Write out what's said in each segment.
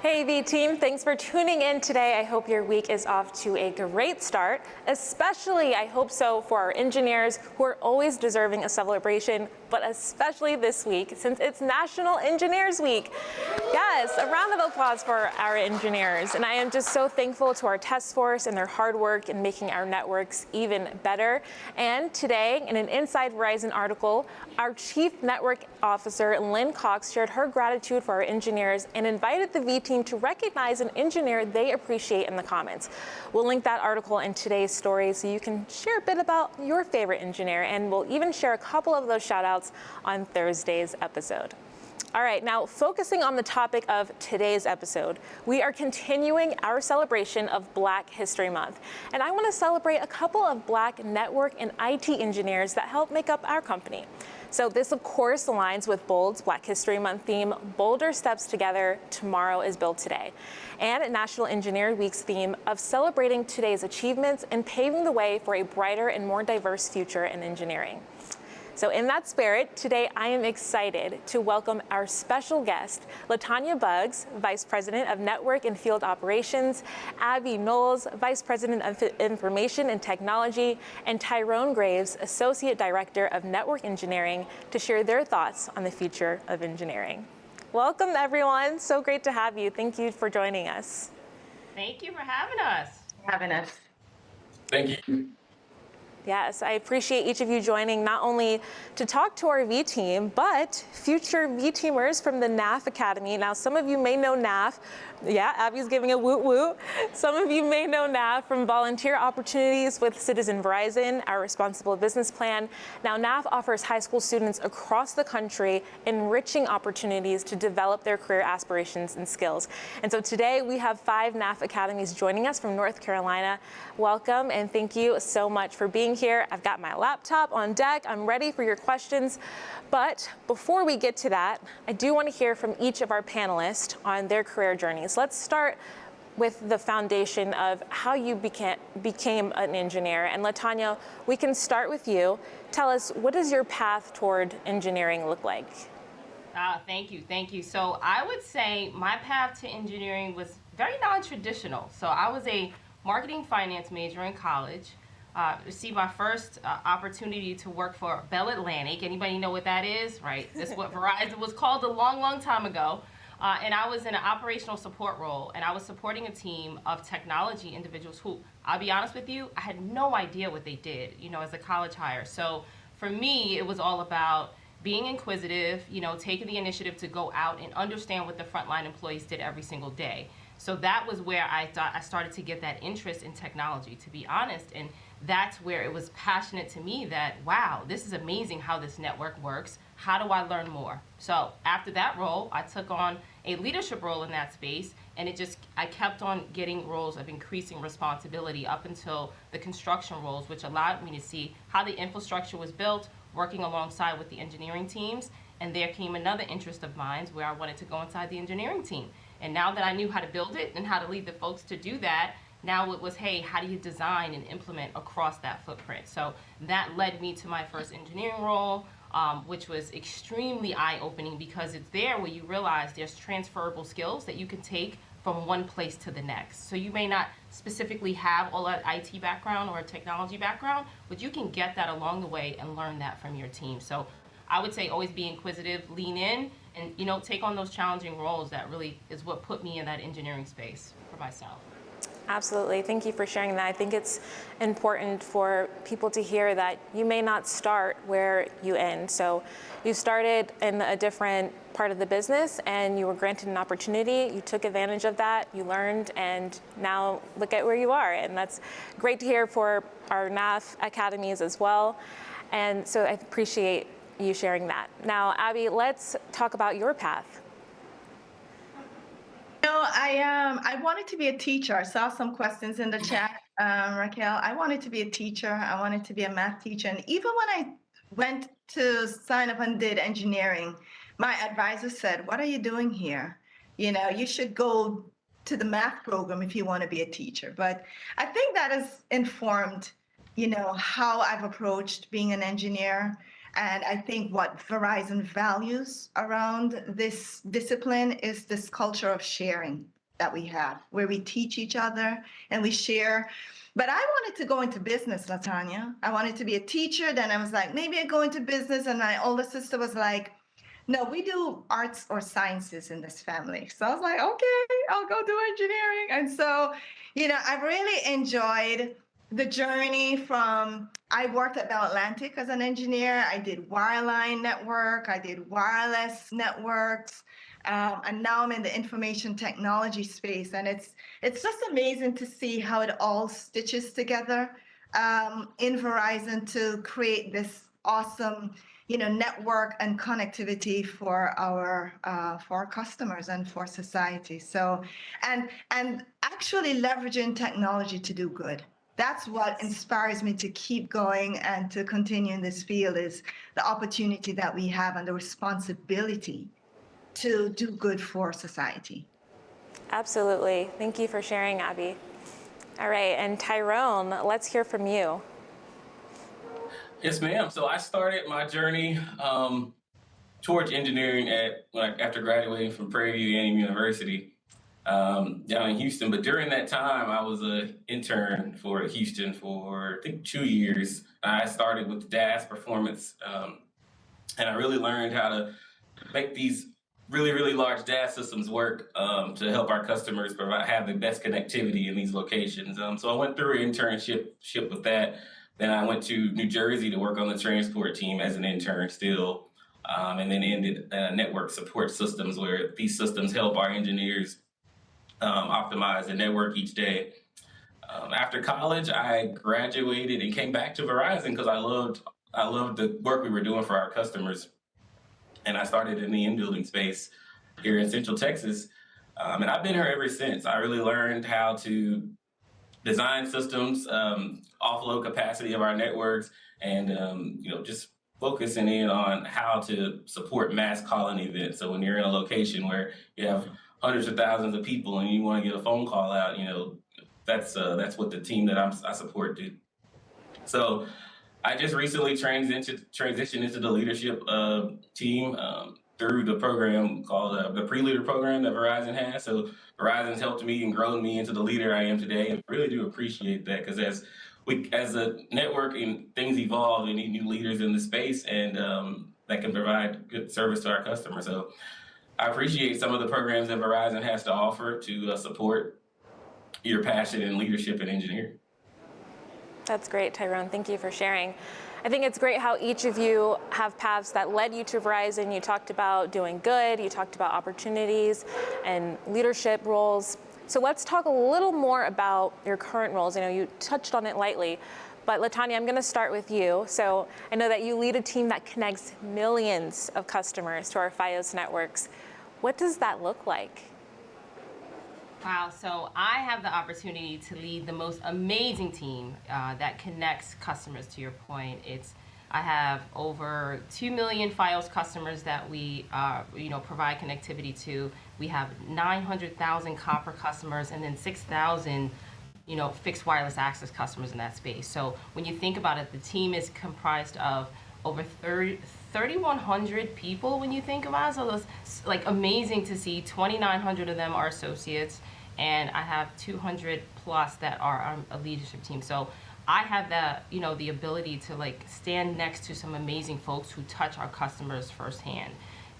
Hey V team, thanks for tuning in today. I hope your week is off to a great start, especially I hope so for our engineers who are always deserving a celebration, but especially this week since it's National Engineers Week. Yes, a round of applause for our engineers. And I am just so thankful to our task force and their hard work in making our networks even better. And today, in an Inside Verizon article, our Chief Network Officer, Lynn Cox, shared her gratitude for our engineers and invited the V team to recognize an engineer they appreciate in the comments. We'll link that article in today's story so you can share a bit about your favorite engineer, and we'll even share a couple of those shout outs on Thursday's episode. All right, now focusing on the topic of today's episode, we are continuing our celebration of Black History Month. And I want to celebrate a couple of Black network and IT engineers that help make up our company. So this, of course, aligns with Bold's Black History Month theme, Bolder Steps Together, Tomorrow is Built Today, and National Engineer Week's theme of celebrating today's achievements and paving the way for a brighter and more diverse future in engineering. So in that spirit, today I am excited to welcome our special guest, LaTanya Buggs, Vice President of Network and Field Operations, Abby Knowles, Vice President of Information and Technology, and Tyrone Graves, Associate Director of Network Engineering, to share their thoughts on the future of engineering. Welcome, everyone. So great to have you. Thank you for joining us. Thank you for having us. Thank you. Yes, I appreciate each of you joining not only to talk to our V team, but future V teamers from the NAF Academy. Now, some of you may know NAF. Yeah, Abby's giving a woot woot. Some of you may know NAF from volunteer opportunities with Citizen Verizon, our responsible business plan. Now, NAF offers high school students across the country enriching opportunities to develop their career aspirations and skills. And so today we have 5 NAF Academies joining us from North Carolina. Welcome and thank you so much for being here. I've got my laptop on deck. I'm ready for your questions. But before we get to that, I do want to hear from each of our panelists on their career journeys. Let's start with the foundation of how you became an engineer. And LaTanya, we can start with you. Tell us, what does your path toward engineering look like? Thank you. So I would say my path to engineering was very non-traditional. So I was a marketing finance major in college. Received my first opportunity to work for Bell Atlantic. Anybody know what that is? Right. That's what Verizon was called a long, long time ago. And I was in an operational support role, and I was supporting a team of technology individuals who, I'll be honest with you, I had no idea what they did, as a college hire. So for me, it was all about being inquisitive, taking the initiative to go out and understand what the frontline employees did every single day. So that was where I thought I started to get that interest in technology, to be honest. And that's where it was passionate to me that, wow, this is amazing how this network works. How do I learn more? So after that role, I took on a leadership role in that space, and I kept on getting roles of increasing responsibility up until the construction roles, which allowed me to see how the infrastructure was built, working alongside with the engineering teams. And there came another interest of mine where I wanted to go inside the engineering team. And now that I knew how to build it and how to lead the folks to do that, now it was, hey, how do you design and implement across that footprint? So that led me to my first engineering role, which was extremely eye-opening because it's there where you realize there's transferable skills that you can take from one place to the next. So you may not specifically have all that IT background or technology background, but you can get that along the way and learn that from your team. So I would say always be inquisitive, lean in, and take on those challenging roles. That really is what put me in that engineering space for myself. Absolutely. Thank you for sharing that. I think it's important for people to hear that you may not start where you end. So you started in a different part of the business and you were granted an opportunity. You took advantage of that, you learned, and now look at where you are. And that's great to hear for our NAF academies as well. And so I appreciate you sharing that. Now, Abby, let's talk about your path. I wanted to be a teacher. I saw some questions in the chat, Raquel. I wanted to be a teacher. I wanted to be a math teacher. And even when I went to sign up and did engineering, my advisor said, "What are you doing here? You should go to the math program if you want to be a teacher." But I think that has informed, how I've approached being an engineer. And I think what Verizon values around this discipline is this culture of sharing. that we have, where we teach each other and we share. But I wanted to go into business, LaTanya. I wanted to be a teacher. Then I was like, maybe I go into business. And my older sister was like, no, we do arts or sciences in this family. So I was like, okay, I'll go do engineering. And so, I've really enjoyed the journey from, I worked at Bell Atlantic as an engineer. I did wireline network, I did wireless networks. And now I'm in the information technology space. And it's just amazing to see how it all stitches together in Verizon to create this awesome network and connectivity for our customers and for society. So, and actually leveraging technology to do good. That's what inspires me to keep going and to continue in this field, is the opportunity that we have and the responsibility to do good for society. Absolutely. Thank you for sharing, Abby. All right, and Tyrone, let's hear from you. Yes, ma'am. So I started my journey towards engineering after graduating from Prairie View University down in Houston. But during that time, I was an intern for Houston for, I think, 2 years. I started with DAS performance, and I really learned how to make these really, really large DAS systems work to help our customers have the best connectivity in these locations. So I went through an internship with that. Then I went to New Jersey to work on the transport team as an intern still, and then ended network support systems, where these systems help our engineers optimize the network each day. After college, I graduated and came back to Verizon because I loved the work we were doing for our customers. And I started in the in-building space here in Central Texas. And I've been here ever since. I really learned how to design systems, offload capacity of our networks, and just focusing in on how to support mass calling events. So when you're in a location where you have hundreds of thousands of people and you want to get a phone call out, that's what the team that I support do. So I just recently transitioned into the leadership team through the program called the Pre-Leader program that Verizon has. So Verizon's helped me and grown me into the leader I am today. And I really do appreciate that, because as a network and things evolve, we need new leaders in the space and that can provide good service to our customers. So I appreciate some of the programs that Verizon has to offer to support your passion in leadership and engineering. That's great, Tyrone. Thank you for sharing. I think it's great how each of you have paths that led you to Verizon. You talked about doing good, you talked about opportunities and leadership roles. So let's talk a little more about your current roles. I know you touched on it lightly, but LaTanya, I'm going to start with you. So I know that you lead a team that connects millions of customers to our Fios networks. What does that look like? Wow, so I have the opportunity to lead the most amazing team that connects customers. To your point, I have over 2 million Fios customers that we provide connectivity to. We have 900,000 copper customers, and then 6,000 fixed wireless access customers in that space. So when you think about it, the team is comprised of over 3,100 people when you think about it. So it's like amazing to see. 2,900 of them are associates, and I have 200 plus that are on a leadership team. So I have the ability to stand next to some amazing folks who touch our customers firsthand,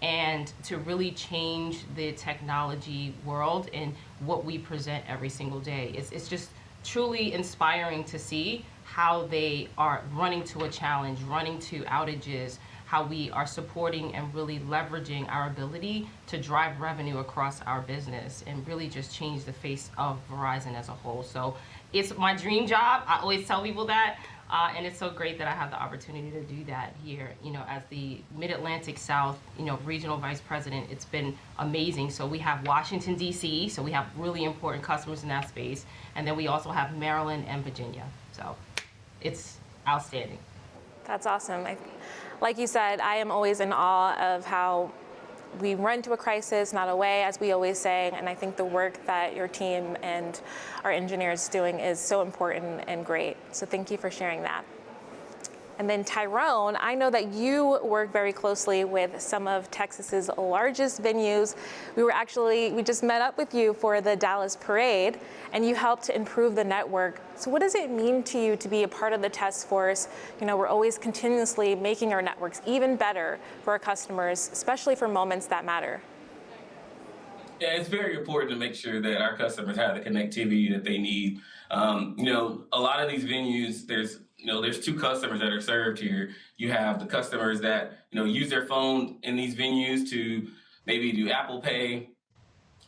and to really change the technology world and what we present every single day. It's just truly inspiring to see how they are running to a challenge, running to outages, how we are supporting and really leveraging our ability to drive revenue across our business and really just change the face of Verizon as a whole. So it's my dream job. I always tell people that. And it's so great that I have the opportunity to do that here, as the Mid-Atlantic South, regional vice president. It's been amazing. So we have Washington, D.C., so we have really important customers in that space. And then we also have Maryland and Virginia. So it's outstanding. That's awesome. Like you said, I am always in awe of how we run to a crisis, not a way, as we always say. And I think the work that your team and our engineers doing is so important and great. So thank you for sharing that. And then Tyrone, I know that you work very closely with some of Texas's largest venues. We just met up with you for the Dallas Parade, and you helped to improve the network. So what does it mean to you to be a part of the task force? We're always continuously making our networks even better for our customers, especially for moments that matter. Yeah, it's very important to make sure that our customers have the connectivity that they need. A lot of these venues, there's two customers that are served here. You have the customers that, use their phone in these venues to maybe do Apple Pay,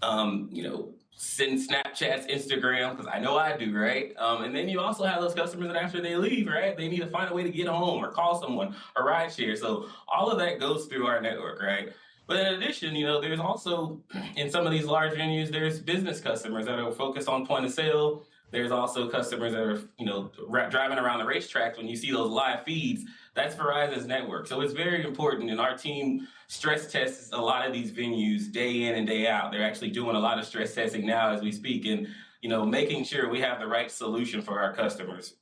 send Snapchats, Instagram, because I know I do, right? And then you also have those customers that after they leave, right, they need to find a way to get home or call someone or ride share. So all of that goes through our network, right? But in addition, there's also, in some of these large venues, there's business customers that are focused on point of sale. There's also customers that are, driving around the racetracks. When you see those live feeds, that's Verizon's network. So it's very important, and our team stress tests a lot of these venues day in and day out. They're actually doing a lot of stress testing now as we speak, and making sure we have the right solution for our customers.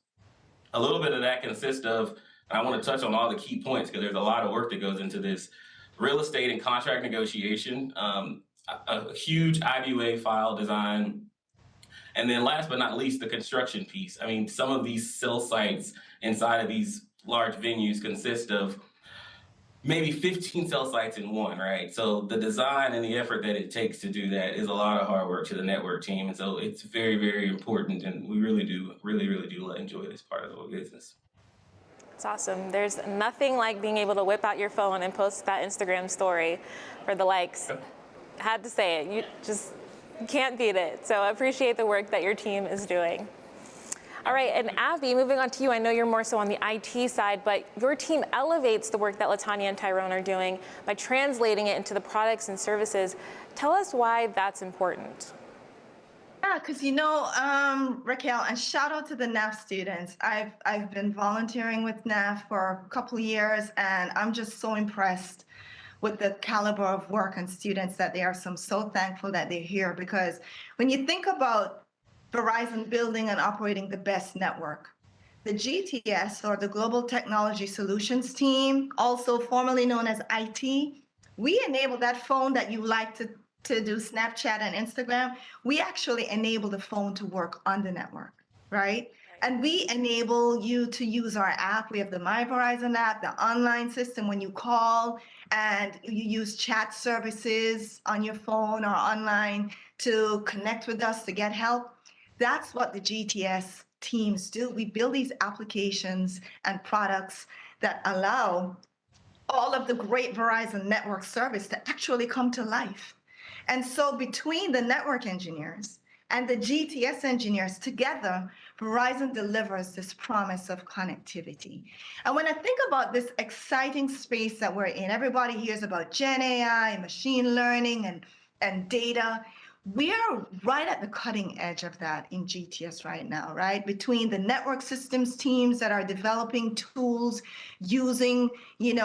A little bit of that consists of, and I want to touch on all the key points because there's a lot of work that goes into this. Real estate and contract negotiation, a huge IBUA file design, and then last but not least, the construction piece. I mean, some of these cell sites inside of these large venues consist of maybe 15 cell sites in one, right? So the design and the effort that it takes to do that is a lot of hard work to the network team. And so it's very, very important, and we really do enjoy this part of the business. It's awesome. There's nothing like being able to whip out your phone and post that Instagram story for the likes. Had to say it. You can't beat it. So I appreciate the work that your team is doing. All right, and Abby, moving on to you. I know you're more so on the IT side, but your team elevates the work that LaTanya and Tyrone are doing by translating it into the products and services. Tell us why that's important. Yeah, because Raquel, and shout out to the NAF students. I've been volunteering with NAF for a couple of years, and I'm just so impressed with the caliber of work and students that they are. So I'm so thankful that they're here, because when you think about Verizon building and operating the best network, the GTS, or the Global Technology Solutions team, also formerly known as IT, we enable that phone that you like to do Snapchat and Instagram. We actually enable the phone to work on the network, right? And we enable you to use our app. We have the My Verizon app, the online system when you call, and you use chat services on your phone or online to connect with us to get help. That's what the GTS teams do. We build these applications and products that allow all of the great Verizon network service to actually come to life. And so between the network engineers and the GTS engineers together, Verizon delivers this promise of connectivity. And when I think about this exciting space that we're in, everybody hears about Gen AI, machine learning, and data. We are right at the cutting edge of that in GTS right now, right? Between the network systems teams that are developing tools using, Gen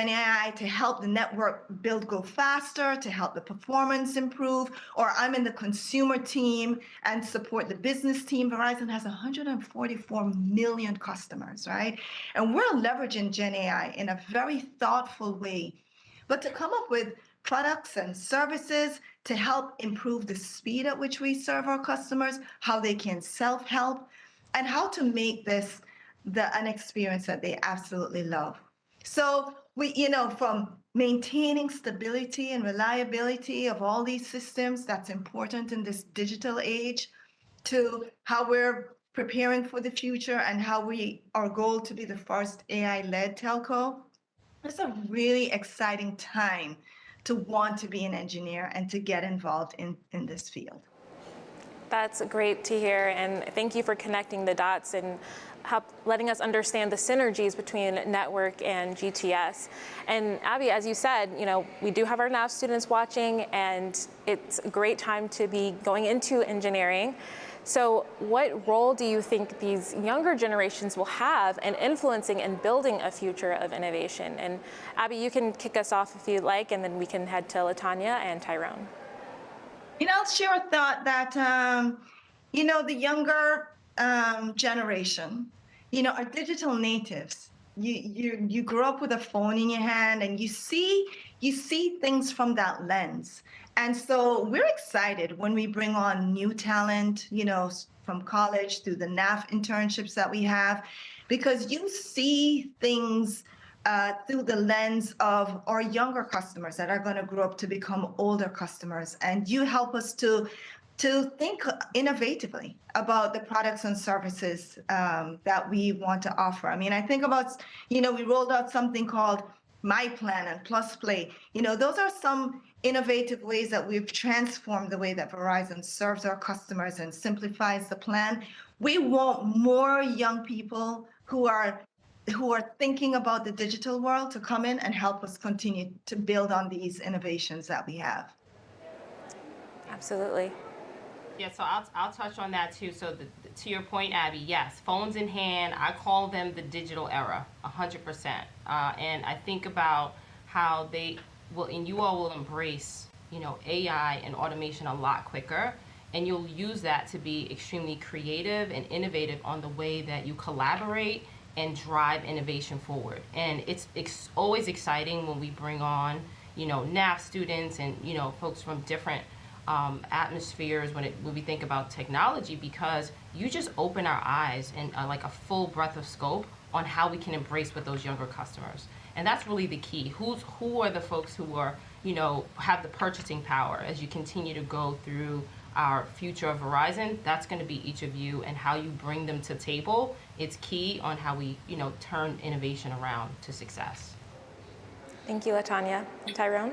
AI to help the network build go faster, to help the performance improve, or I'm in the consumer team and support the business team. Verizon has 144 million customers, right? And we're leveraging Gen AI in a very thoughtful way, but to come up with products and services to help improve the speed at which we serve our customers, how they can self-help, and how to make this an experience that they absolutely love. So we, from maintaining stability and reliability of all these systems, that's important in this digital age, to how we're preparing for the future and how our goal to be the first AI-led telco. It's a really exciting time to want to be an engineer and to get involved in this field. That's great to hear, and thank you for connecting the dots and letting us understand the synergies between network and GTS. And Abby, as you said, we do have our NAV students watching, and it's a great time to be going into engineering. So what role do you think these younger generations will have in influencing and building a future of innovation? And Abby, you can kick us off if you'd like, and then we can head to LaTanya and Tyrone. I'll share a thought that, the younger generation are digital natives. You grow up with a phone in your hand, and you see things from that lens. And so we're excited when we bring on new talent, from college through the NAF internships that we have, because you see things through the lens of our younger customers that are going to grow up to become older customers, and you help us to think innovatively about the products and services that we want to offer. I mean, I think about, we rolled out something called My Plan and Plus Play. Those are some innovative ways that we've transformed the way that Verizon serves our customers and simplifies the plan. We want more young people who are thinking about the digital world to come in and help us continue to build on these innovations that we have. Absolutely. Yeah, so I'll touch on that too. So to your point, Abby, yes, phones in hand. I call them the digital era, 100%. And I think about how they will, and you all will embrace, AI and automation a lot quicker, and you'll use that to be extremely creative and innovative on the way that you collaborate and drive innovation forward. And it's always exciting when we bring on, NAF students and folks from different atmospheres when we think about technology, because you just open our eyes and like a full breadth of scope on how we can embrace with those younger customers. And that's really the key. Who are the folks who are, have the purchasing power as you continue to go through our future of Verizon? That's going to be each of you, and how you bring them to table. It's key on how we, turn innovation around to success. Thank you, LaTanya. Tyrone?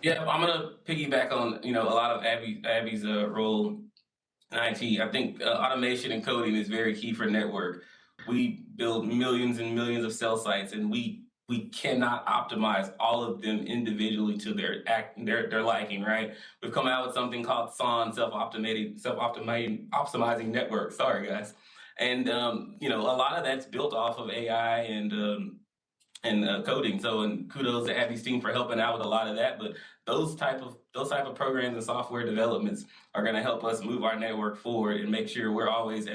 Yeah, I'm gonna piggyback on a lot of Abby's role in IT. I think automation and coding is very key for network. We build millions and millions of cell sites, and we cannot optimize all of them individually to their liking. Right? We've come out with something called SON, optimizing network. Sorry, guys. And a lot of that's built off of AI and coding. So, and kudos to Abby's team for helping out with a lot of that. But those type of programs and software developments are going to help us move our network forward and make sure we're always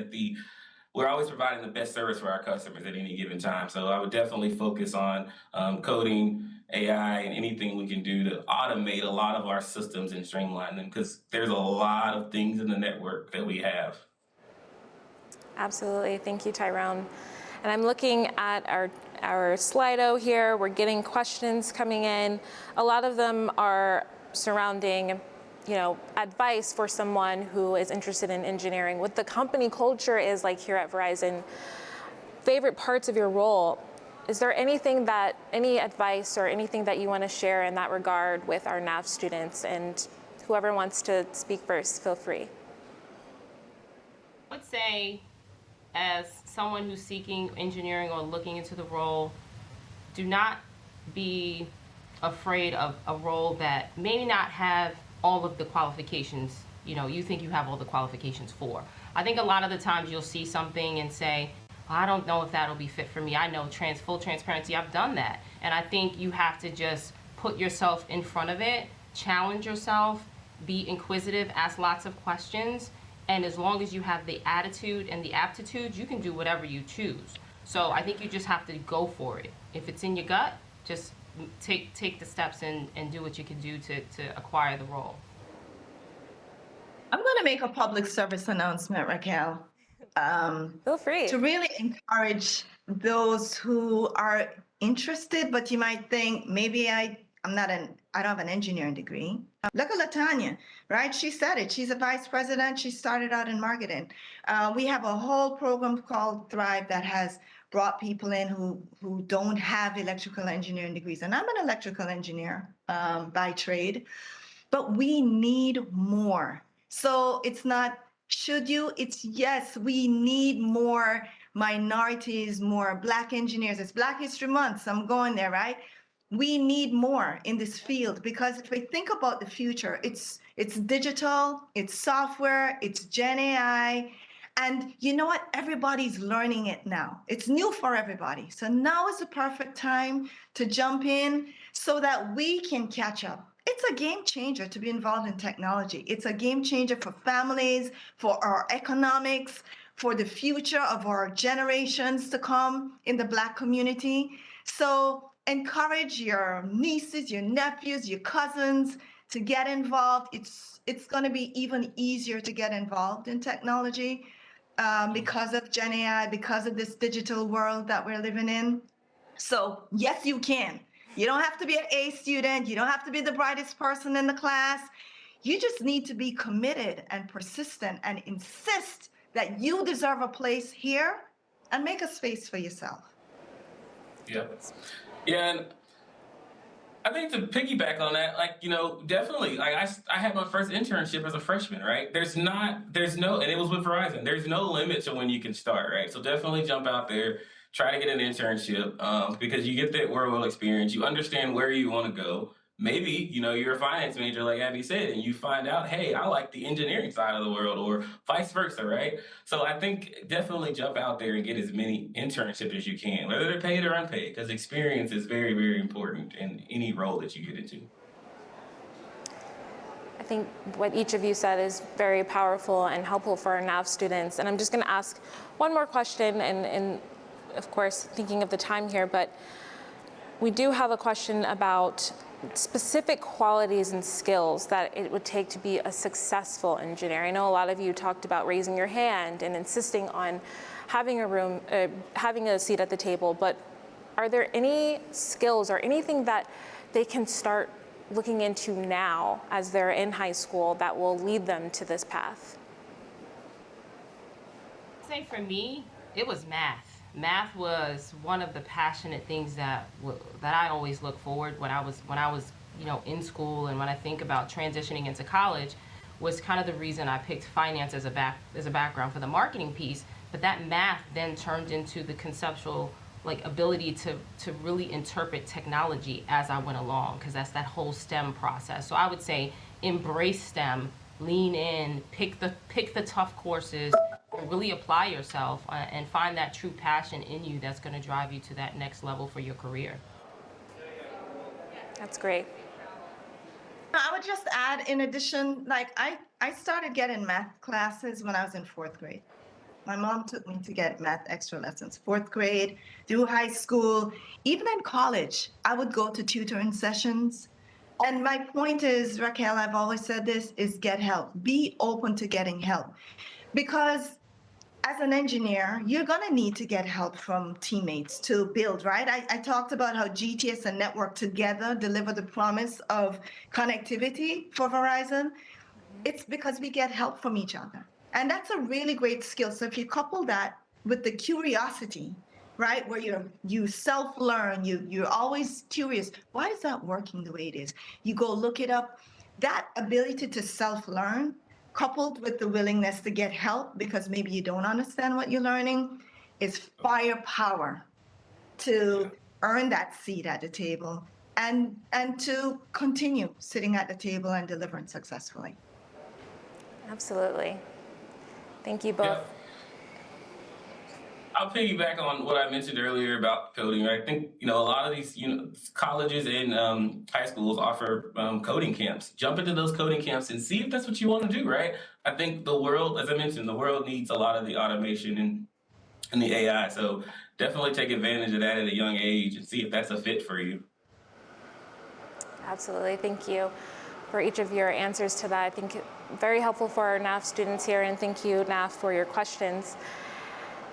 providing the best service for our customers at any given time. So I would definitely focus on coding, AI, and anything we can do to automate a lot of our systems and streamline them, because there's a lot of things in the network that we have. Absolutely. Thank you, Tyrone. And I'm looking at our Slido here. We're getting questions coming in. A lot of them are surrounding, advice for someone who is interested in engineering, what the company culture is like here at Verizon, favorite parts of your role. Is there any advice or anything that you want to share in that regard with our NAV students? And whoever wants to speak first, feel free. I would say, as someone who's seeking engineering or looking into the role, do not be afraid of a role that may not have all of the qualifications you think you have all the qualifications for. I think a lot of the times you'll see something and say, I don't know if that'll be fit for me. I know, full transparency, I've done that. And I think you have to just put yourself in front of it, challenge yourself, be inquisitive, ask lots of questions. And as long as you have the attitude and the aptitude, you can do whatever you choose. So I think you just have to go for it. If it's in your gut, just take the steps and do what you can do to acquire the role. I'm going to make a public service announcement, Raquel. Feel free. To really encourage those who are interested, but you might think, maybe I don't have an engineering degree. Look at LaTanya, right? She said it. She's a vice president. She started out in marketing. We have a whole program called Thrive that has brought people in who don't have electrical engineering degrees. And I'm an electrical engineer by trade, but we need more. So it's not, should you? It's yes, we need more minorities, more Black engineers. It's Black History Month, so I'm going there, right? We need more in this field, because if we think about the future, it's digital, it's software, it's Gen AI. And you know what? Everybody's learning it now. It's new for everybody. So now is the perfect time to jump in so that we can catch up. It's a game changer to be involved in technology. It's a game changer for families, for our economics, for the future of our generations to come in the Black community. So encourage your nieces, your nephews, your cousins to get involved. It's going to be even easier to get involved in technology because of Gen AI, because of this digital world that we're living in. So yes, you can. You don't have to be an A student. You don't have to be the brightest person in the class. You just need to be committed and persistent and insist that you deserve a place here and make a space for yourself. Yep. Yeah, and I think to piggyback on that, like, definitely, like I had my first internship as a freshman, right? There's no, and it was with Verizon. There's no limit to when you can start, right? So definitely jump out there, try to get an internship because you get that world experience. You understand where you want to go. Maybe, you're a finance major, like Abby said, and you find out, hey, I like the engineering side of the world or vice versa, right? So I think definitely jump out there and get as many internships as you can, whether they're paid or unpaid, because experience is very, very important in any role that you get into. I think what each of you said is very powerful and helpful for our NAV students. And I'm just going to ask one more question, and of course, thinking of the time here, but we do have a question about specific qualities and skills that it would take to be a successful engineer. I know a lot of you talked about raising your hand and insisting on having a seat at the table, but are there any skills or anything that they can start looking into now as they're in high school that will lead them to this path? I say for me, it was math. Math was one of the passionate things that I always look forward when I was in school, and when I think about transitioning into college, was kind of the reason I picked finance as a background for the marketing piece. But that math then turned into the conceptual ability to really interpret technology as I went along, because that's that whole STEM process. So I would say embrace STEM, lean in, pick the tough courses, and really apply yourself and find that true passion in you that's going to drive you to that next level for your career. That's great. I would just add, in addition, I started getting math classes when I was in 4th grade. My mom took me to get math extra lessons, 4th grade, through high school, even in college. I would go to tutoring sessions. And my point is, Raquel, I've always said this, is get help. Be open to getting help. Because as an engineer, you're going to need to get help from teammates to build, right? I talked about how GTS and network together deliver the promise of connectivity for Verizon. It's because we get help from each other. And that's a really great skill. So if you couple that with the curiosity, right, where you self-learn, you're always curious, why is that working the way it is? You go look it up. That ability to self-learn, coupled with the willingness to get help because maybe you don't understand what you're learning, is firepower to earn that seat at the table and to continue sitting at the table and delivering successfully. Absolutely. Thank you both. Yeah. I'll piggyback on what I mentioned earlier about coding. Right? I think a lot of these colleges and high schools offer coding camps. Jump into those coding camps and see if that's what you want to do. Right? I think the world, as I mentioned, the world needs a lot of the automation and the AI. So definitely take advantage of that at a young age and see if that's a fit for you. Absolutely. Thank you for each of your answers to that. I think very helpful for our NAF students here, and thank you, NAF, for your questions.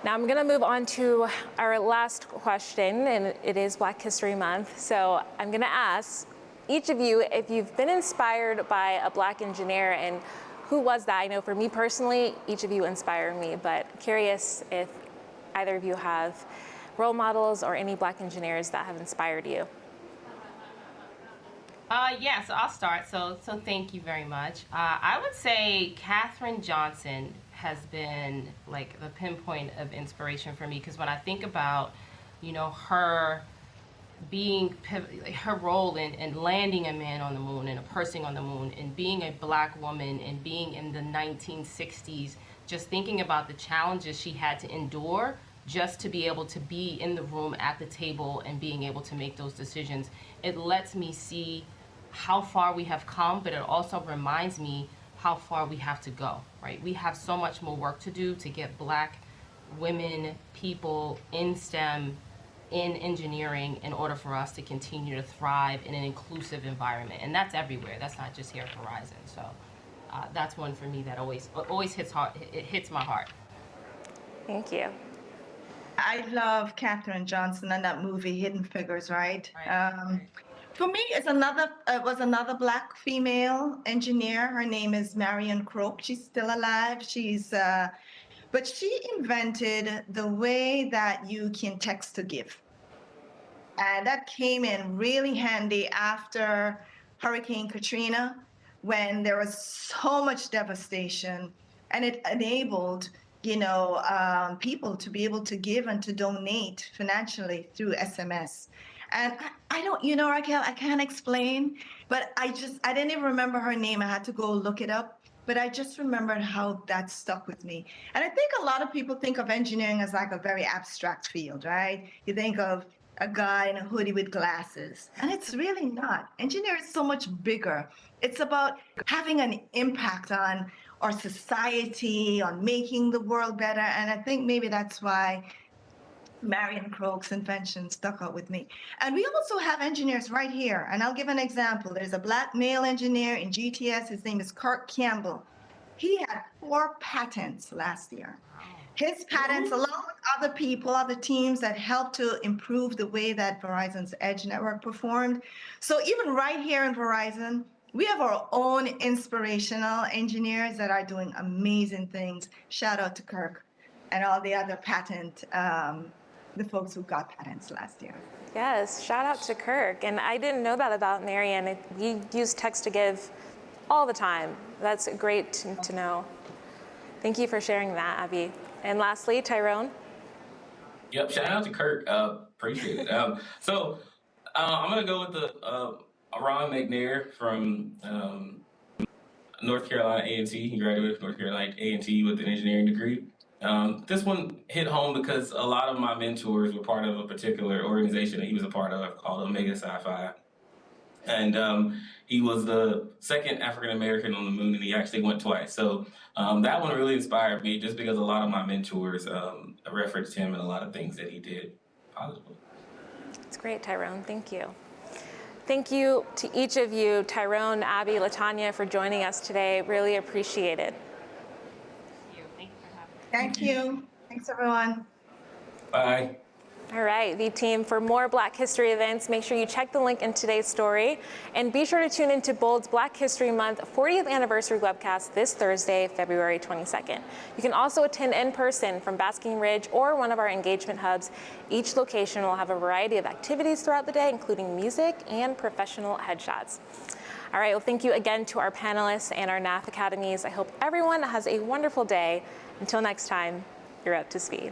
Now I'm going to move on to our last question, and it is Black History Month. So I'm going to ask each of you if you've been inspired by a Black engineer, and who was that? I know for me personally, each of you inspire me, but curious if either of you have role models or any Black engineers that have inspired you. Yeah, so I'll start. So thank you very much. I would say Katherine Johnson has been the pinpoint of inspiration for me, because when I think about, her being her role in landing a man on the moon and a person on the moon, and being a Black woman and being in the 1960s, just thinking about the challenges she had to endure just to be able to be in the room at the table and being able to make those decisions. It lets me see how far we have come, but it also reminds me how far we have to go, right? We have so much more work to do to get Black women, people in STEM, in engineering, in order for us to continue to thrive in an inclusive environment. And that's everywhere. That's not just here at Verizon. So that's one for me that always hits hard. It hits my heart. Thank you. I love Katherine Johnson and that movie Hidden Figures, right? Right. For me, it's another Black female engineer. Her name is Marion Croak. She's still alive. But she invented the way that you can text to give. And that came in really handy after Hurricane Katrina, when there was so much devastation, and it enabled, people to be able to give and to donate financially through SMS. And I don't, Raquel, I can't explain, but I didn't even remember her name. I had to go look it up. But I just remembered how that stuck with me. And I think a lot of people think of engineering as like a very abstract field, right? You think of a guy in a hoodie with glasses, and it's really not. Engineering is so much bigger. It's about having an impact on our society, on making the world better. And I think maybe that's why Marion Croak's invention stuck out with me. And we also have engineers right here. And I'll give an example. There's a Black male engineer in GTS. His name is Kirk Campbell. He had 4 patents last year. His patents, along with other people, other teams that helped to improve the way that Verizon's Edge network performed. So even right here in Verizon, we have our own inspirational engineers that are doing amazing things. Shout out to Kirk and all the other the folks who got patents last year. Yes, shout out to Kirk. And I didn't know that about Marion. We use text to give all the time. That's great to know. Thank you for sharing that, Abby. And lastly, Tyrone. Yep, shout out to Kirk. Appreciate it. So I'm going to go with the Ron McNair from North Carolina A&T. He graduated from North Carolina A&T with an engineering degree. This one hit home because a lot of my mentors were part of a particular organization that he was a part of called Omega Sci-Fi. And he was the second African American on the moon, and he actually went twice. So that one really inspired me, just because a lot of my mentors referenced him and a lot of things that he did positively. It's great, Tyrone. Thank you. Thank you to each of you, Tyrone, Abby, LaTanya, for joining us today. Really appreciate it. Thank you for having me. Thank you. Thanks, everyone. Bye. All right, the team, for more Black History events, make sure you check the link in today's story. And be sure to tune into Bold's Black History Month 40th Anniversary webcast this Thursday, February 22nd. You can also attend in person from Basking Ridge or one of our engagement hubs. Each location will have a variety of activities throughout the day, including music and professional headshots. All right, well, thank you again to our panelists and our NAF Academies. I hope everyone has a wonderful day. Until next time, you're up to speed.